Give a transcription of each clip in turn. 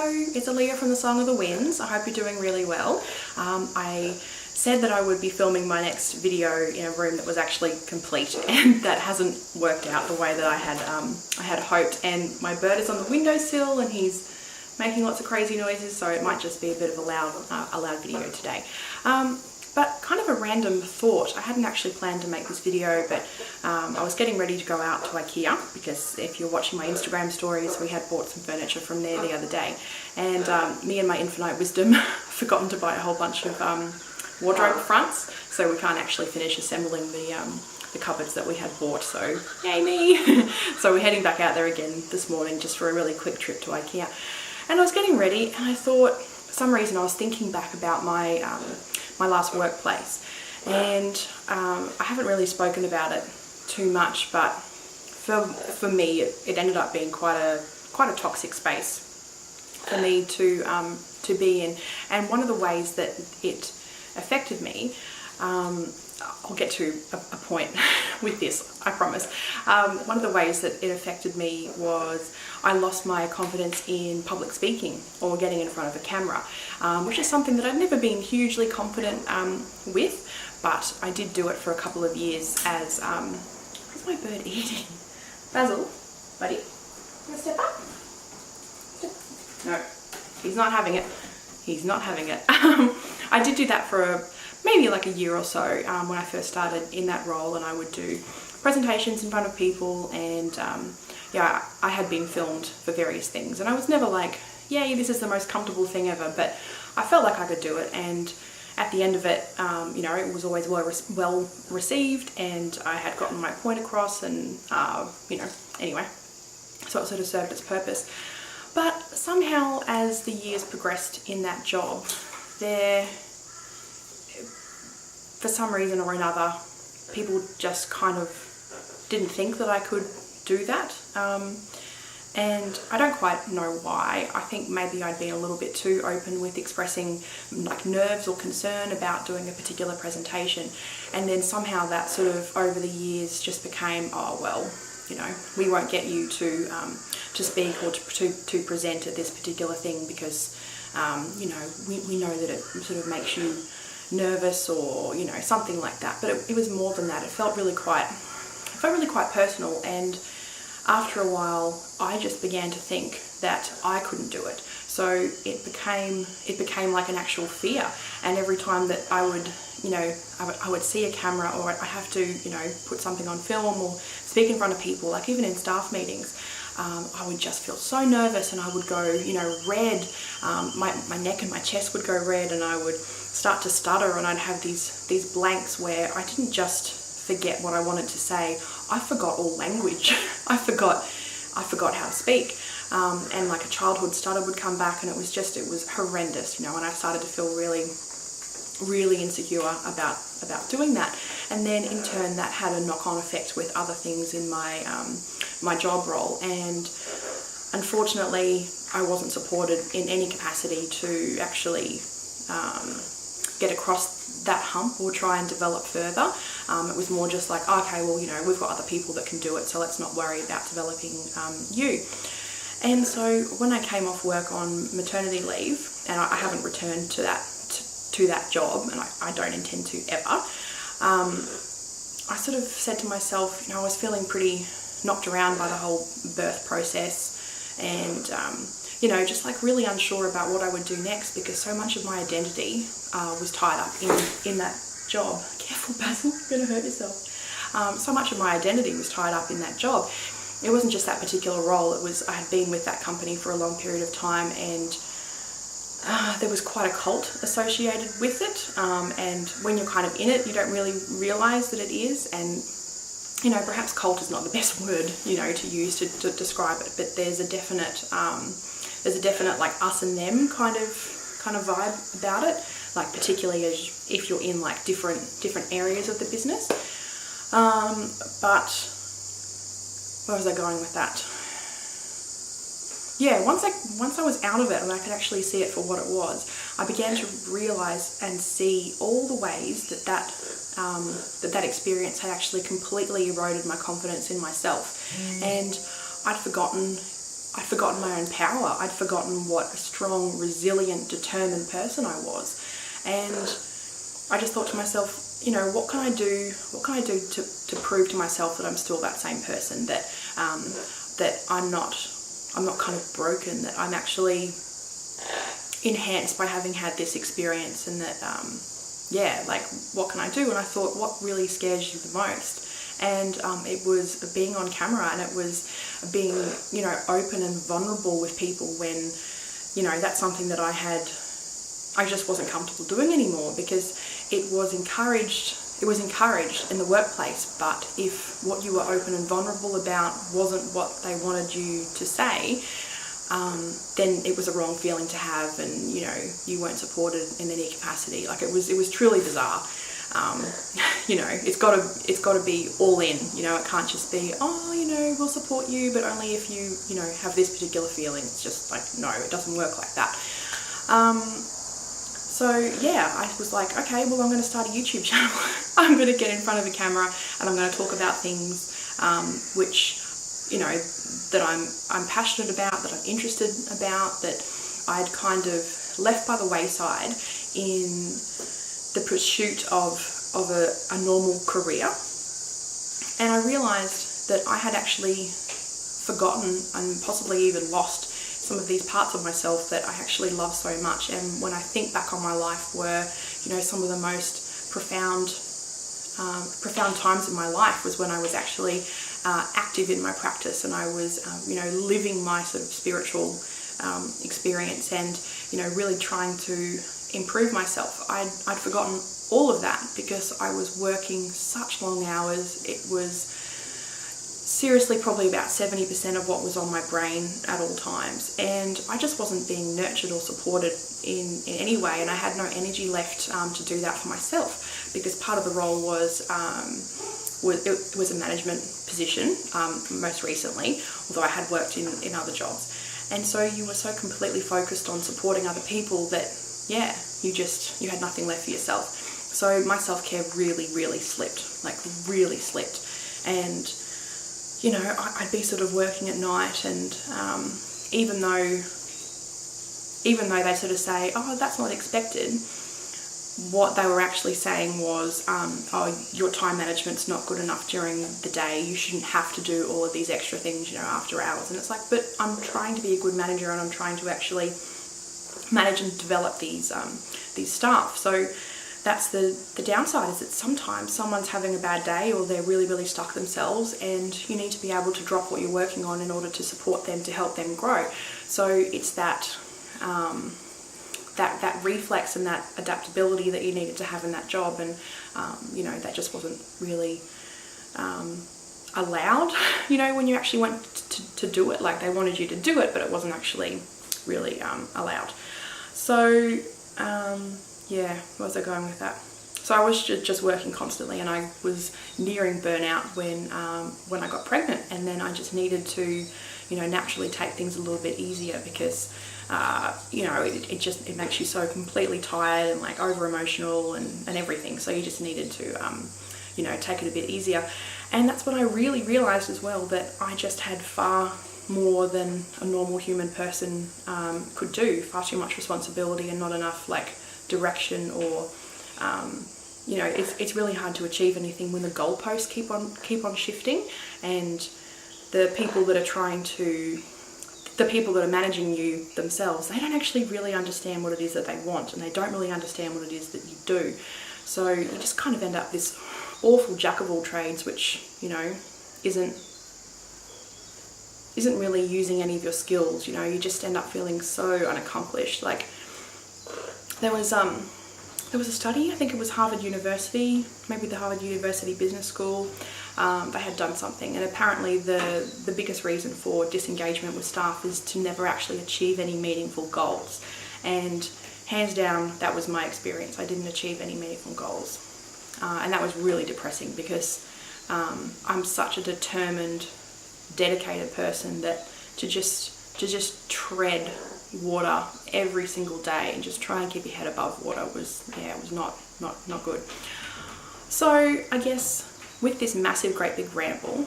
it's Aaliyah from the Song of the Winds. I hope you're doing really well. I said that I would be filming my next video in a room that was actually complete, and that hasn't worked out the way that I had hoped. And my bird is on the windowsill and he's making lots of crazy noises, so it might just be a bit of a loud video today. But kind of a random thought. I hadn't actually planned to make this video, but I was getting ready to go out to IKEA, because if you're watching my Instagram stories, we had bought some furniture from there the other day. And me and my infinite wisdom forgotten to buy a whole bunch of wardrobe fronts, so we can't actually finish assembling the cupboards that we had bought, so yay me! So we're heading back out there again this morning just for a really quick trip to IKEA. And I was getting ready and I thought, for some reason I was thinking back about my my last workplace, and I haven't really spoken about it too much, but for me it ended up being quite a toxic space for me to be in. And one of the ways that it affected me, I'll get to a point with this, I promise. One of the ways that it affected me was I lost my confidence in public speaking or getting in front of a camera, which is something that I've never been hugely confident with, but I did do it for a couple of years as, what's my bird eating? Basil, buddy, you wanna step up? No, he's not having it. He's not having it. I did do that for maybe like a year or so when I first started in that role, and I would do presentations in front of people, and yeah, I had been filmed for various things, and I was never like, yay, this is the most comfortable thing ever, but I felt like I could do it. And at the end of it, you know, it was always well received, and I had gotten my point across, and you know, anyway, so it sort of served its purpose. But somehow as the years progressed in that job, for some reason or another, people just kind of didn't think that I could do that. And I don't quite know why. I think maybe I'd been a little bit too open with expressing like nerves or concern about doing a particular presentation. And then somehow that sort of over the years just became, oh well, you know, we won't get you to speak or to present at this particular thing because, you know, we know that it sort of makes you nervous, or, you know, something like that. But it was more than that. It felt really quite personal, and after a while I just began to think that I couldn't do it. So it became like an actual fear, and every time that I would, you know, I would see a camera, or I have to, you know, put something on film or speak in front of people, like even in staff meetings, I would just feel so nervous, and I would go, you know, red. My neck and my chest would go red, and I would start to stutter, and I'd have these blanks where I didn't just forget what I wanted to say, I forgot all language. I forgot how to speak, and like a childhood stutter would come back, and it was horrendous, you know. And I started to feel really insecure about doing that. And then in turn that had a knock-on effect with other things in my my job role, and unfortunately I wasn't supported in any capacity to actually get across that hump or try and develop further. It was more just like, okay, well, you know, we've got other people that can do it, so let's not worry about developing you. And so when I came off work on maternity leave, and I haven't returned to that job, and I don't intend to ever, I sort of said to myself, you know, I was feeling pretty knocked around by the whole birth process, and you know, just like really unsure about what I would do next, because so much of my identity was tied up in that job. Careful, Basil, you're gonna hurt yourself. So much of my identity was tied up in that job. It wasn't just that particular role, it was, I had been with that company for a long period of time, and there was quite a cult associated with it, and when you're kind of in it, you don't really realise that it is. And you know, perhaps cult is not the best word, you know, to use to describe it, but there's a definite like us and them kind of vibe about it, like particularly as if you're in like different areas of the business. But where was I going with that? Yeah, once I was out of it and I could actually see it for what it was, I began to realise and see all the ways that experience had actually completely eroded my confidence in myself. And I'd forgotten I'd forgotten my own power. I'd forgotten what a strong, resilient, determined person I was. And I just thought to myself, you know, what can I do to prove to myself that I'm still that same person, that I'm not kind of broken, that I'm actually enhanced by having had this experience, and that like, what can I do? And I thought, what really scares you the most? And it was being on camera, and it was being, you know, open and vulnerable with people when, you know, that's something that I just wasn't comfortable doing anymore, because it was encouraged in the workplace. But if what you were open and vulnerable about wasn't what they wanted you to say, then it was a wrong feeling to have, and, you know, you weren't supported in any capacity. Like, it was truly bizarre. You know, it's got to be all in. You know, it can't just be, oh, you know, we'll support you, but only if you know, have this particular feeling. It's just like, no, it doesn't work like that. So yeah, I was like, okay, well, I'm going to start a YouTube channel. I'm going to get in front of a camera, and I'm going to talk about things which, you know, that I'm passionate about, that I'm interested about, that I'd kind of left by the wayside in the pursuit of a normal career. And I realized that I had actually forgotten and possibly even lost some of these parts of myself that I actually love so much. And when I think back on my life, were, you know, some of the most profound times in my life was when I was actually active in my practice, and I was, you know, living my sort of spiritual experience, and, you know, really trying to improve myself. I'd forgotten all of that because I was working such long hours. It was seriously probably about 70% of what was on my brain at all times, and I just wasn't being nurtured or supported in any way, and I had no energy left to do that for myself, because part of the role was it was a management position most recently, although I had worked in other jobs. And so you were so completely focused on supporting other people that, yeah, you had nothing left for yourself. So my self-care really slipped, like really slipped. And, you know, I'd be sort of working at night, and even though they sort of say, oh, that's not expected, what they were actually saying was, oh, your time management's not good enough during the day, you shouldn't have to do all of these extra things, you know, after hours. And it's like, but I'm trying to be a good manager, and I'm trying to actually manage and develop these staff. So that's the downside, is that sometimes someone's having a bad day, or they're really stuck themselves, and you need to be able to drop what you're working on in order to support them, to help them grow. So it's that that reflex and that adaptability that you needed to have in that job, and you know, that just wasn't really allowed, you know, when you actually went to do it. Like, they wanted you to do it, but it wasn't actually really allowed. So yeah, where was I going with that? So I was just working constantly, and I was nearing burnout when I got pregnant, and then I just needed to, you know, naturally take things a little bit easier, because you know, it makes you so completely tired and like over emotional and everything. So you just needed to you know, take it a bit easier. And that's what I really realized as well, that I just had far more than a normal human person could do. Far too much responsibility and not enough like direction, or you know, it's really hard to achieve anything when the goalposts keep on shifting, and the people that are managing you themselves, they don't actually really understand what it is that they want, and they don't really understand what it is that you do. So you just kind of end up this awful jack of all trades, which, you know, isn't really using any of your skills. You know, you just end up feeling so unaccomplished. Like, there was a study, I think it was Harvard University, maybe the Harvard University Business School, they had done something, and apparently the biggest reason for disengagement with staff is to never actually achieve any meaningful goals. And hands down, that was my experience. I didn't achieve any meaningful goals, and that was really depressing, because I'm such a determined, dedicated person that to just tread water every single day and just try and keep your head above water was not good. So I guess with this massive great big ramble,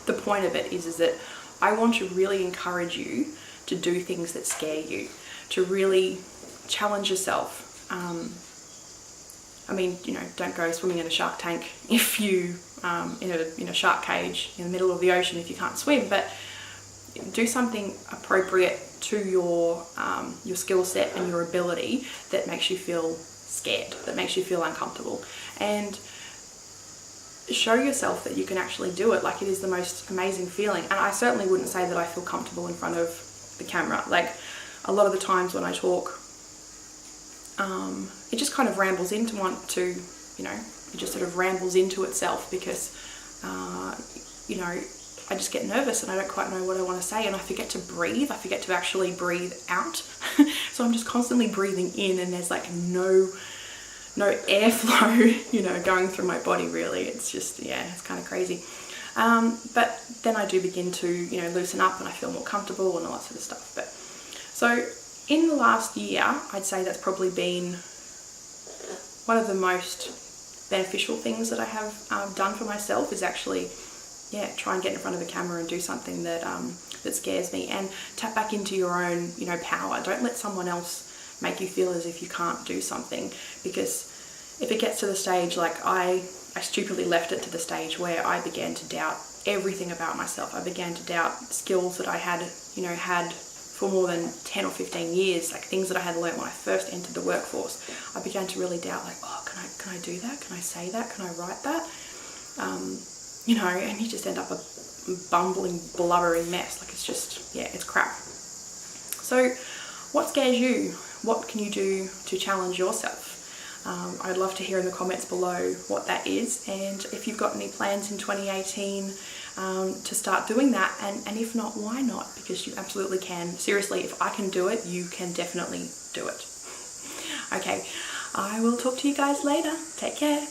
the point of it is that I want to really encourage you to do things that scare you, to really challenge yourself. I mean, you know, don't go swimming in a shark tank if you in a shark cage in the middle of the ocean if you can't swim, but do something appropriate to your skill set and your ability that makes you feel scared, that makes you feel uncomfortable, and show yourself that you can actually do it. Like, it is the most amazing feeling. And I certainly wouldn't say that I feel comfortable in front of the camera. Like, a lot of the times when I talk, it just kind of rambles into it just sort of rambles into itself because, you know, I just get nervous and I don't quite know what I want to say, and I forget to breathe. I forget to actually breathe out. So I'm just constantly breathing in, and there's like no airflow, you know, going through my body really. It's just, yeah, it's kind of crazy. But then I do begin to, you know, loosen up and I feel more comfortable and all that sort of stuff. But so in the last year, I'd say that's probably been one of the most beneficial things that I have done for myself, is actually, yeah, try and get in front of the camera and do something that that scares me, and tap back into your own, you know, power. Don't let someone else make you feel as if you can't do something, because if it gets to the stage, like I stupidly left it to the stage where I began to doubt everything about myself. I began to doubt skills that I had for more than 10 or 15 years, like things that I had learned when I first entered the workforce. I began to really doubt, like, oh, can I do that? Can I say that? Can I write that? You know, and you just end up a bumbling, blubbering mess. Like, it's just, yeah, it's crap. So what scares you? What can you do to challenge yourself? I'd love to hear in the comments below what that is, and if you've got any plans in 2018 to start doing that, and if not, why not? Because you absolutely can. Seriously, if I can do it, you can definitely do it. Okay, I will talk to you guys later. Take care.